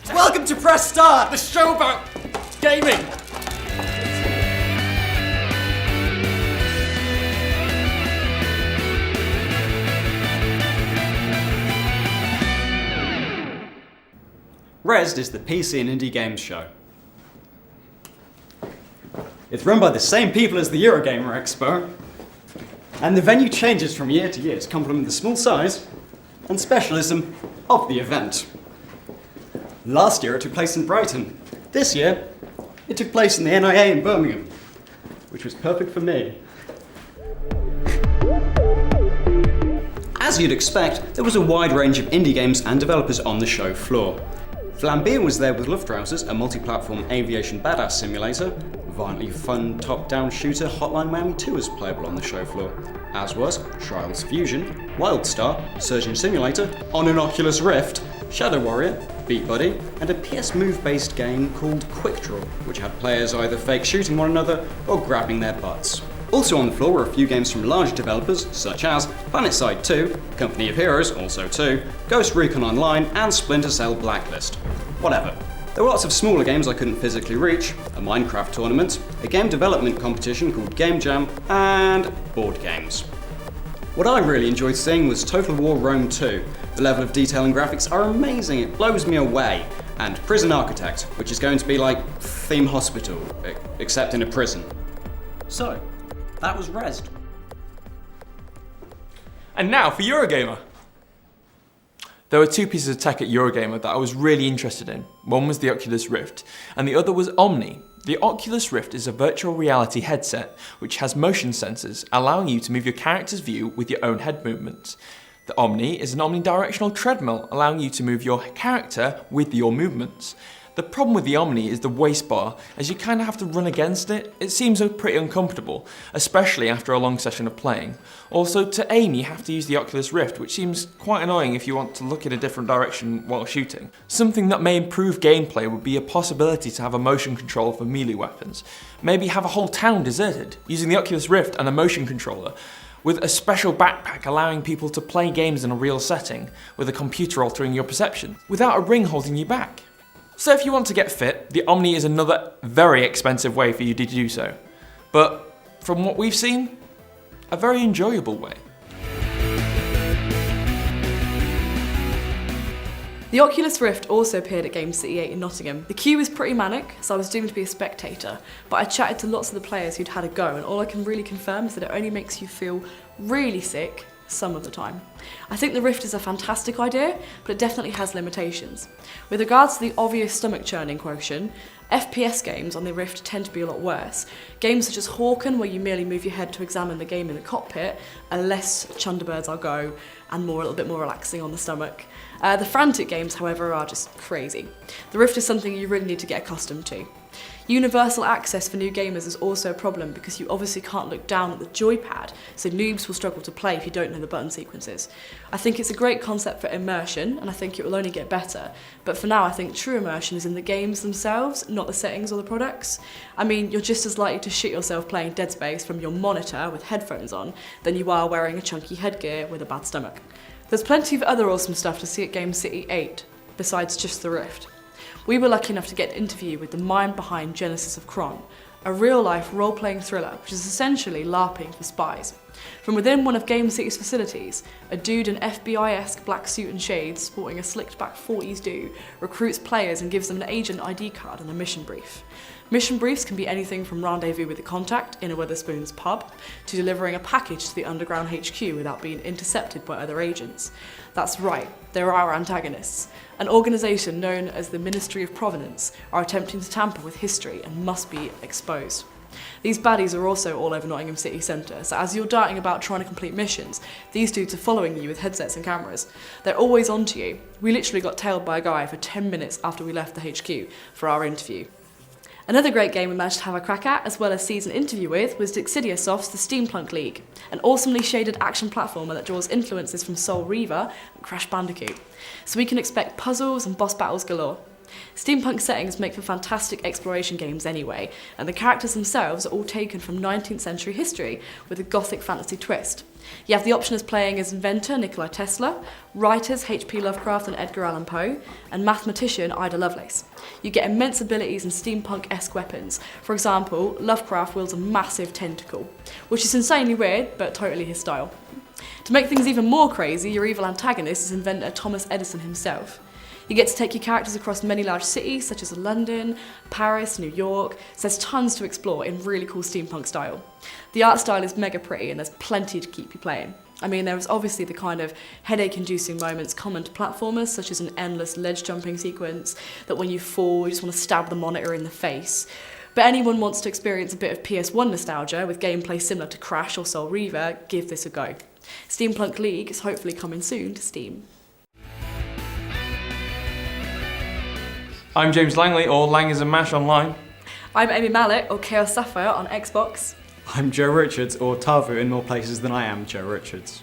Welcome to Press Start, The show about gaming! Rezzed is the PC and indie games show. It's run by the same people as the Eurogamer Expo, and the venue changes from year to year to complement the small size and specialism of the event. Last year it took place in Brighton. This year it took place in the NIA in Birmingham, which was perfect for me. As you'd expect, there was a wide range of indie games and developers on the show floor. Flambeer was there with Luftrausers, a multi-platform aviation badass simulator. Violently fun top-down shooter Hotline Miami 2 was playable on the show floor, as was Trials Fusion, Wildstar, Surgeon Simulator, on an Oculus Rift, Shadow Warrior, Beat Buddy, and a PS Move-based game called Quick Draw, which had players either fake shooting one another or grabbing their butts. Also on the floor were a few games from large developers such as PlanetSide 2, Company of Heroes, also 2, Ghost Recon Online, and Splinter Cell Blacklist. Whatever. There were lots of smaller games I couldn't physically reach, a Minecraft tournament, a game development competition called Game Jam, and board games. What I really enjoyed seeing was Total War Rome 2. The level of detail and graphics are amazing, it blows me away. And Prison Architect, which is going to be like Theme Hospital, except in a prison. So, that was Rezzed. And now for Eurogamer. There were two pieces of tech at Eurogamer that I was really interested in. One was the Oculus Rift, and the other was Omni. The Oculus Rift is a virtual reality headset which has motion sensors, allowing you to move your character's view with your own head movements. The Omni is an omnidirectional treadmill, allowing you to move your character with your movements. The problem with the Omni is the waist bar, as you kind of have to run against it. It seems pretty uncomfortable, especially after a long session of playing. Also, to aim you have to use the Oculus Rift, which seems quite annoying if you want to look in a different direction while shooting. Something that may improve gameplay would be a possibility to have a motion control for melee weapons. Maybe have a whole town deserted, using the Oculus Rift and a motion controller, with a special backpack allowing people to play games in a real setting, with a computer altering your perception, without a ring holding you back. So if you want to get fit, the Omni is another very expensive way for you to do so. But from what we've seen, a very enjoyable way. The Oculus Rift also appeared at GameCity 8 in Nottingham. The queue was pretty manic, so I was doomed to be a spectator, but I chatted to lots of the players who'd had a go, and all I can really confirm is that it only makes you feel really sick some of the time. I think the Rift is a fantastic idea, but it definitely has limitations. With regards to the obvious stomach churning quotient, FPS games on the Rift tend to be a lot worse. Games such as Hawken, where you merely move your head to examine the game in the cockpit, are less Chunderbirds I'll go, and a little bit more relaxing on the stomach. The frantic games, however, are just crazy. The Rift is something you really need to get accustomed to. Universal access for new gamers is also a problem because you obviously can't look down at the joypad, so noobs will struggle to play if you don't know the button sequences. I think it's a great concept for immersion, and I think it will only get better, but for now I think true immersion is in the games themselves, not the settings or the products. I mean, you're just as likely to shit yourself playing Dead Space from your monitor with headphones on than you are wearing a chunky headgear with a bad stomach. There's plenty of other awesome stuff to see at GameCity 8, besides just the Rift. We were lucky enough to get an interview with the mind behind Genesis of Kron, a real-life role-playing thriller which is essentially LARPing for spies. From within one of GameCity's facilities, a dude in FBI-esque black suit and shades, sporting a slicked-back 40s do, recruits players and gives them an agent ID card and a mission brief. Mission briefs can be anything from rendezvous with a contact in a Wetherspoons pub to delivering a package to the underground HQ without being intercepted by other agents. That's right, there are antagonists. An organisation known as the Ministry of Provenance are attempting to tamper with history and must be exposed. These baddies are also all over Nottingham city centre, so as you're darting about trying to complete missions, these dudes are following you with headsets and cameras. They're always onto you. We literally got tailed by a guy for 10 minutes after we left the HQ for our interview. Another great game we managed to have a crack at, as well as seize an interview with, was Dixidia Soft's The Steampunk League, an awesomely shaded action platformer that draws influences from Soul Reaver and Crash Bandicoot, so we can expect puzzles and boss battles galore. Steampunk settings make for fantastic exploration games anyway, and the characters themselves are all taken from 19th century history with a gothic fantasy twist. You have the option of playing as inventor Nikola Tesla, writers H.P. Lovecraft and Edgar Allan Poe, and mathematician Ida Lovelace. You get immense abilities and steampunk-esque weapons. For example, Lovecraft wields a massive tentacle, which is insanely weird, but totally his style. To make things even more crazy, your evil antagonist is inventor Thomas Edison himself. You get to take your characters across many large cities, such as London, Paris, New York, so there's tons to explore in really cool steampunk style. The art style is mega pretty and there's plenty to keep you playing. I mean, there is obviously the kind of headache-inducing moments common to platformers, such as an endless ledge-jumping sequence that when you fall, you just want to stab the monitor in the face. But anyone wants to experience a bit of PS1 nostalgia with gameplay similar to Crash or Soul Reaver, give this a go. Steampunk League is hopefully coming soon to Steam. I'm James Langley, or Lang is a Mash online. I'm Amy Mallett, or Chaos Sapphire on Xbox. I'm Joe Richards, or Tavu in more places than I am Joe Richards.